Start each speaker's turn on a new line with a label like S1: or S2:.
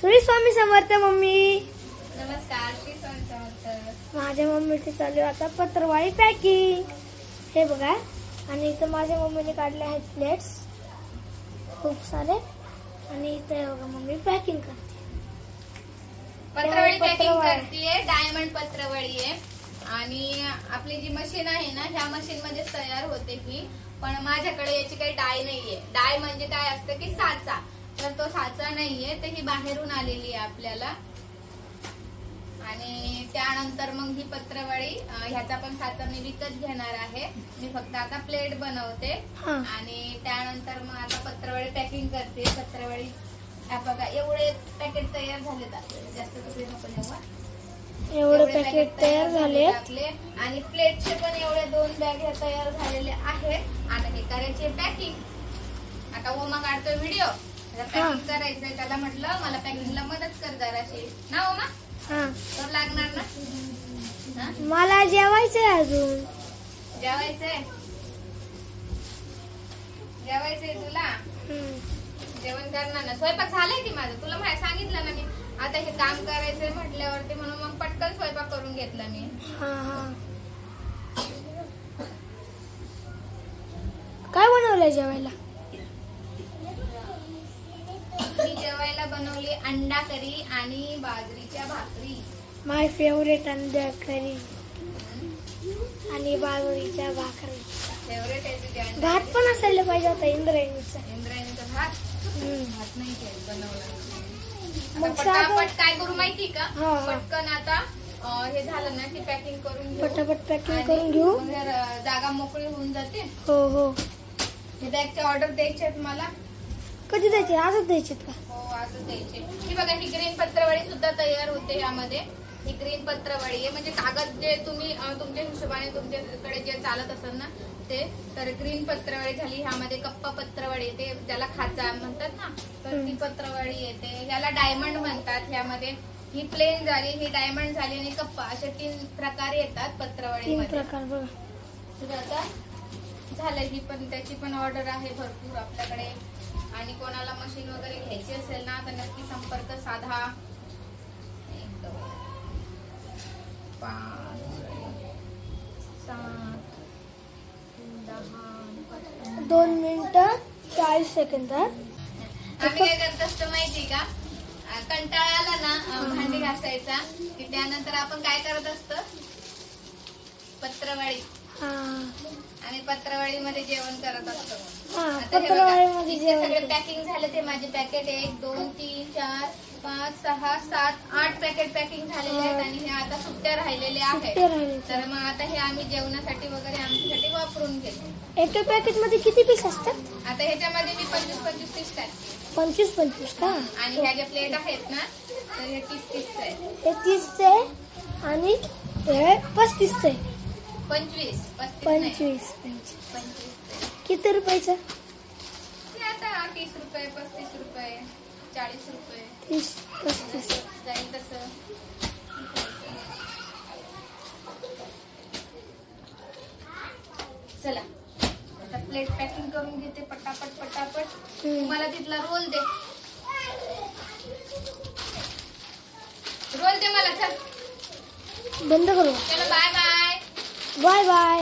S1: Shri Swami Samarth mummy.
S2: नमस्कार, श्री स्वामी समर्थ.
S1: माझ्या मम्मीचे चालू आहे आता पत्रवाळी पॅकिंग. हे बघा, आणि इथं माझ्या मम्मीने काढले आहेत प्लेट्स खूप सारे, आणि इथं बघा मम्मी पॅकिंग करते.
S2: पत्रवळी पॅकिंग करते. डायमंड पत्रवळी आहे आणि आपली जी मशीन आहे ना, ह्या मशीन मध्ये तयार होते ही. पण माझ्याकडे याची काही डाय नाहीये. डाय म्हणजे काय असतं की साचा, तर तो साचा नाहीये, तर ही बाहेरून आलेली आहे आपल्याला. आणि त्यानंतर मग ही पत्रवळी, ह्याचा पण साचा मी विकत घेणार आहे. मी फक्त आता प्लेट बनवते आणि त्यानंतर मग आता पत्रवळी पॅकिंग करते. पत्रवळी बघा, एवढे पॅकेट तयार झालेत आपले. जास्त दुसरे नको नेवा.
S1: एवढे पॅकेट तयार झाले
S2: आपले, आणि प्लेटचे पण एवढे 2 बॅग तयार झालेले आहेत. आता हे करायचे पॅकिंग. आता ओमा काढतोय व्हिडिओ, पॅकिंग करायचंय. त्याला म्हटलं मला पॅकिंगला मदत कर जराशी ना ओमा. तर लागणार ना.
S1: मला जेवायचंय अजून.
S2: जेवायचंय तुला. जेवण करणार ना. स्वयंपाक झालाय की माझं, तुला सांगितलं ना मी. आता हे काम करायचंय म्हटल्यावरती म्हणून मग पटकन स्वयंपाक करून घेतला मी.
S1: काय बनवलंय जेवायला?
S2: मी जेवायला बनवली अंडा करी आणि बाजरीच्या भाकरी.
S1: माय फेवरेट अंडा करी आणि बाजरीच्या भाकरी.
S2: फेवरेट आहे तुझी.
S1: भात पण असायला पाहिजे होता इंद्रायणीचा.
S2: भात नाही बनवला.
S1: मग
S2: पटापट काय करू माहिती का, पटकन आता हे झालं ना की पॅकिंग करून घेऊ.
S1: पटापट पॅकिंग करून घेऊ,
S2: जागा मोकळी होऊन जाते.
S1: हो हो.
S2: हे बॅगचे ऑर्डर द्यायचे मला.
S1: कधी द्यायचे? आजच द्यायचे का?
S2: हो, आजच द्यायचे. ही बघा, ही ग्रीन पत्रवळी सुद्धा तयार होते यामध्ये. ही ग्रीन पत्रवळी आहे, म्हणजे कागद जे तुम्ही तुमच्या हिशोबाने तुमच्याकडे जे चालत असेल ना ते. तर ग्रीन पत्रवळी झाली. ह्यामध्ये कप्पा पत्रवळी येते, ज्याला खाचा म्हणतात ना, तर ती पत्रवळी येते. याला डायमंड म्हणतात. ह्यामध्ये ही प्लेन झाली, ही डायमंड झाली आणि कप्पा, असे 3 प्रकार येतात पत्रवळीमध्ये. आता झालं. ही पण, त्याची पण ऑर्डर आहे भरपूर आपल्याकडे. आणि कोणाला मशीन वगैरे घ्यायची असेल ना तर नक्की संपर्क साधा. 1 2 5 7 10
S1: 2 मिनिटं 40 सेकंद.
S2: आम्ही काय करत असतो माहिती का, कंटाळा आला ना भांडी घासायचा की त्यानंतर आपण काय करत असतो, पत्रवळी आणि पत्रवळी मध्ये जेवण करत असतो. सगळे पॅकिंग झाले. ते माझे पॅकेट 1 2 3 4 5 6 7 8 पॅकेट पॅकिंग झालेले आहेत. आणि हे आता सुट्ट्या राहिलेले आहेत. तर मग आता हे आम्ही जेवणासाठी वगैरे आमच्यासाठी वापरून घेतो.
S1: एका पॅकेट मध्ये किती पीस असतात?
S2: आता ह्याच्यामध्ये मी 25-25 पीस आहे.
S1: 25-25 का?
S2: आणि ह्या ज्या प्लेट आहेत ना, तर हे 30-30 आहे.
S1: हे 30चे आणि हे 35चे.
S2: 25
S1: किती रुपयाचं?
S2: आता 30 रुपये 35 रुपये 40 रुपये
S1: 30-35
S2: जाईल तसं. चला आता प्लेट पॅकिंग करून घेते पटापट. मला तिथला रोल दे मला. चल
S1: बंद करू.
S2: चलो, बाय बाय.
S1: Bye bye.